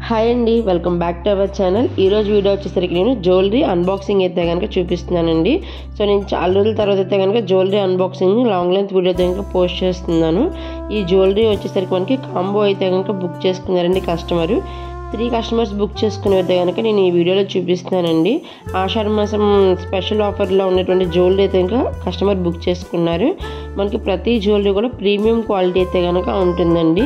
Hi అండి, welcome back to our channel. ఈరోజు video వచ్చేసరికి నేను జ్యువెలరీ అన్బాక్సింగ్ అయితే కనుక చూపిస్తున్నానండి. సో నేను చాలా రోజుల తర్వాత అయితే కనుక jewellery unboxing long length video అయితే కనుక పోస్ట్ చేస్తున్నాను. ఈ జ్యువెలరీ వచ్చేసరికి మనకి కాంబో అయితే కనుక బుక్ చేసుకున్నారండి కస్టమరు. 3 కస్టమర్స్ బుక్ చేసుకుని అయితే కనుక నేను ఈ వీడియోలో చూపిస్తున్నానండి. ఆషాఢ మాసం స్పెషల్ ఆఫర్లో ఉన్నటువంటి జ్యువెలరీ అయితే కనుక కస్టమర్ బుక్ చేసుకున్నారు. మనకి ప్రతి జ్యువెలరీ కూడా ప్రీమియం క్వాలిటీ అయితే కనుక ఉంటుందండి.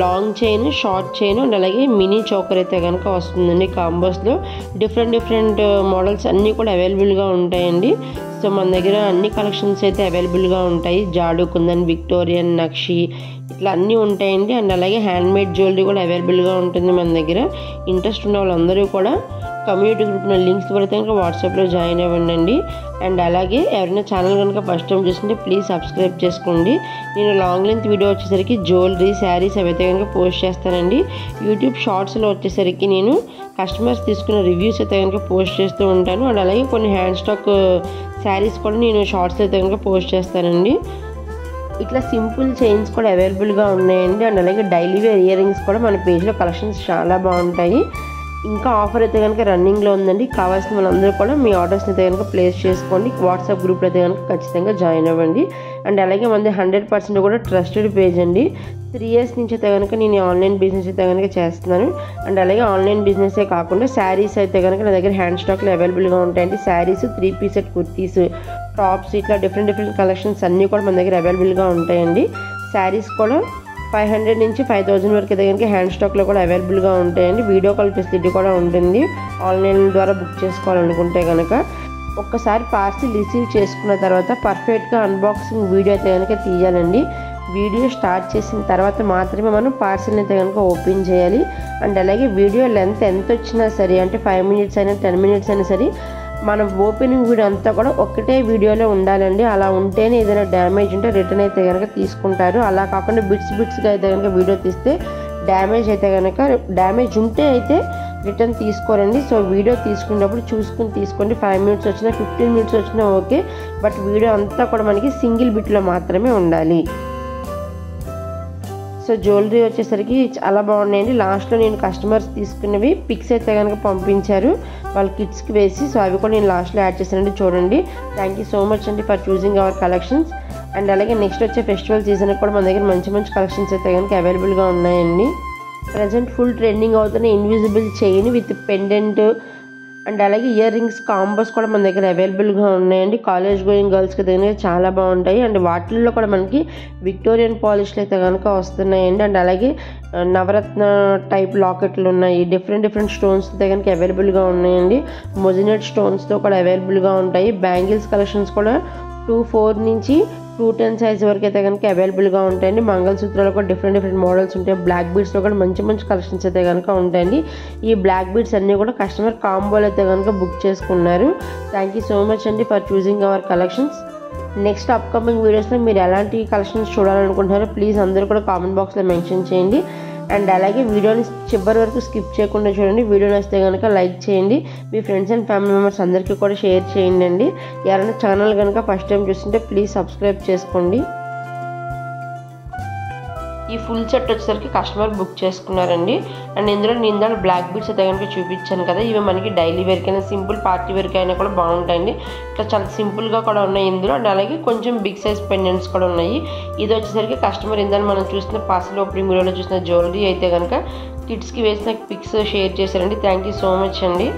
Long chain, short chain and అలాగే మినీ చోకర్ అయితే కనుక వస్తుందండి. కాంబోస్లో డిఫరెంట్ మోడల్స్ అన్నీ కూడా అవైలబుల్గా ఉంటాయండి. సో మన దగ్గర అన్ని కలెక్షన్స్ అయితే అవైలబుల్గా ఉంటాయి. జాడు, కుందన్, విక్టోరియన్, నక్షి ఇట్లా అన్నీ ఉంటాయండి. అండ్ అలాగే హ్యాండ్మేడ్ జ్యువెలరీ కూడా అవైలబుల్గా ఉంటుంది మన దగ్గర. ఇంట్రెస్ట్ ఉన్న వాళ్ళందరూ కూడా కమ్యూనిటీ గ్రూప్ లింక్స్ పడితే కనుక వాట్సాప్లో జాయిన్ అవ్వండి. అండ్ అలాగే ఎవరైనా ఛానల్ కనుక ఫస్ట్ టైం చూస్తుంటే ప్లీజ్ సబ్స్క్రైబ్ చేసుకోండి. నేను లాంగ్ లెంత్ వీడియో వచ్చేసరికి జ్యువెలరీ, శారీస్ అవైతే కనుక పోస్ట్ చేస్తానండి. యూట్యూబ్ షార్ట్స్లో వచ్చేసరికి నేను కస్టమర్స్ తీసుకున్న రివ్యూస్ అయితే కనుక పోస్ట్ చేస్తూ ఉంటాను. అండ్ అలాగే కొన్ని హ్యాండ్ స్టాక్ శారీస్ కూడా నేను షార్ట్స్ అయితే కనుక పోస్ట్ చేస్తానండి. ఇట్లా సింపుల్ చైన్స్ కూడా అవైలబుల్గా ఉన్నాయండి. అండ్ అలాగే డైలీ వేర్ ఇయర్ రింగ్స్ కూడా మన పేజ్లో కలెక్షన్స్ చాలా బాగుంటాయి. ఇంకా ఆఫర్ అయితే కనుక రన్నింగ్లో ఉందండి. కావాల్సిన వాళ్ళందరూ కూడా మీ ఆర్డర్స్ని అయితే కనుక ప్లేస్ చేసుకోండి. వాట్సాప్ గ్రూప్లో అయితే కనుక ఖచ్చితంగా జాయిన్ అవ్వండి. అండ్ అలాగే మనది 100% కూడా ట్రస్టెడ్ పేజ్ అండి. 3 years నుంచి అయితే కనుక నేను ఆన్లైన్ బిజినెస్ అయితే కనుక చేస్తున్నాను. అండ్ అలాగే ఆన్లైన్ బిజినెసే కాకుండా శారీస్ అయితే కనుక నా దగ్గర హ్యాండ్ స్టాక్లో అవైలబుల్గా ఉంటాయండి. Saris, 3-piece set kurtis, tops ఇట్లా డిఫరెంట్ కలెక్షన్స్ అన్నీ కూడా మన దగ్గర అవైలబుల్గా ఉంటాయండి. శారీస్ కూడా 500 నుంచి 5000 వరకు అయితే కనుక హ్యాండ్ స్టాక్లో కూడా అవైలబుల్గా ఉంటాయండి. వీడియో కాల్ ఫెసిలిటీ కూడా ఉంటుంది. ఆన్లైన్ ద్వారా బుక్ చేసుకోవాలనుకుంటే కనుక ఒక్కసారి పార్సిల్ రిసీవ్ చేసుకున్న తర్వాత పర్ఫెక్ట్గా అన్బాక్సింగ్ వీడియో అయితే కనుక తీయాలండి. వీడియో స్టార్ట్ చేసిన తర్వాత మాత్రమే మనం పార్సిల్ అయితే కనుక ఓపెన్ చేయాలి. అండ్ అలాగే వీడియో లెంత్ ఎంత వచ్చినా సరే, అంటే 5 minutes అయినా 10 minutes అయినా సరే, మన ఓపెనింగ్ వీడియో అంతా కూడా ఒకటే వీడియోలో ఉండాలండి. అలా ఉంటేనే ఏదైనా డ్యామేజ్ ఉంటే రిటర్న్ అయితే కనుక తీసుకుంటారు. అలా కాకుండా బిట్స్గా అయితే కనుక వీడియో తీస్తే డ్యామేజ్ ఉంటే అయితే రిటర్న్ తీసుకోరండి. సో వీడియో తీసుకునేటప్పుడు చూసుకుని తీసుకోండి. 5 minutes వచ్చినా 15 minutes వచ్చినా ఓకే, బట్ వీడియో అంతా కూడా మనకి సింగిల్ బిట్లో మాత్రమే ఉండాలి. సో జ్యువెలరీ వచ్చేసరికి చాలా బాగున్నాయండి. లాస్ట్లో నేను కస్టమర్స్ తీసుకున్నవి పిక్స్ అయితే కనుక పంపించారు వాళ్ళ కిడ్స్కి వేసి. సో అవి కూడా నేను లాస్ట్లో యాడ్ చేశానండి, చూడండి. థ్యాంక్ యూ సో మచ్ అండి for choosing hour collections. And అలాగే నెక్స్ట్ వచ్చే ఫెస్టివల్ సీజన్కి కూడా మన దగ్గర మంచి కలెక్షన్స్ అయితే కనుక అవైలబుల్గా ఉన్నాయండి. ప్రజెంట్ ఫుల్ ట్రెండింగ్ అవుతున్న invisible chain with pendant and అలాగే ఇయర్ రింగ్స్ కాంబోస్ కూడా మన దగ్గర అవైలబుల్గా ఉన్నాయండి. కాలేజ్ గోయింగ్ గర్ల్స్కి దగ్గర చాలా బాగుంటాయి. అండ్ వాటిల్లో కూడా మనకి విక్టోరియన్ పాలిష్లు అయితే కనుక వస్తున్నాయండి. అండ్ అలాగే నవరత్న టైప్ లాకెట్లు ఉన్నాయి. డిఫరెంట్ స్టోన్స్ అయితే కనుక అవైలబుల్గా ఉన్నాయండి. మొజినెట్ స్టోన్స్తో కూడా అవైలబుల్గా ఉంటాయి. బ్యాంగిల్స్ కలెక్షన్స్ కూడా 2-4 నుంచి 2-10 సైజ్ వరకు అయితే కనుక అవైలబుల్గా ఉంటాయండి. మంగళసూత్రాలు కూడా డిఫరెంట్ మోడల్స్ ఉంటాయి. బ్లాక్ బీడ్స్లో కూడా మంచి కలెక్షన్స్ అయితే కనుక ఉంటాయండి. ఈ బ్లాక్ బీడ్స్ అన్నీ కూడా కస్టమర్ కాంబోలు అయితే కనుక బుక్ చేసుకున్నారు. థ్యాంక్ యూ సో మచ్ అండి for choosing hour collections. Next upcoming వీడియోస్లో మీరు ఎలాంటి కలెక్షన్స్ చూడాలనుకుంటున్నారో ప్లీజ్ అందరూ కూడా కామెంట్ బాక్స్లో మెన్షన్ చేయండి. అండ్ అలాగే వీడియోని చివరి వరకు స్కిప్ చేయకుండా చూడండి. వీడియో నచ్చితే కనుక లైక్ చేయండి. మీ ఫ్రెండ్స్ అండ్ ఫ్యామిలీ మెంబర్స్ అందరికీ కూడా షేర్ చేయండి అండి. ఎవరైనా ఛానల్ కనుక ఫస్ట్ టైం చూస్తుంటే ప్లీజ్ సబ్స్క్రైబ్ చేసుకోండి. ఈ ఫుల్ సెట్ వచ్చేసరికి కస్టమర్ బుక్ చేసుకున్నారండి. అండ్ ఇందులో నేను బ్లాక్ బీడ్స్ అయితే కనుక చూపించాను కదా, ఇవి మనకి డైలీ వేర్కైనా సింపుల్ పార్టీ వేర్కైనా కూడా బాగుంటాయండి. ఇట్లా చాలా సింపుల్గా కూడా ఉన్నాయి ఇందులో. అండ్ అలాగే కొంచెం బిగ్ సైజ్ పెండెంట్స్ కూడా ఉన్నాయి. ఇది వచ్చేసరికి కస్టమర్ ఇందులో మనం చూసిన పార్సల్ ఓపెనింగ్ వీడియోలో చూసిన జ్యువెలరీ అయితే కనుక కిడ్స్కి వేసిన పిక్స్ షేర్ చేశారండి. థ్యాంక్ యూ సో మచ్ అండి.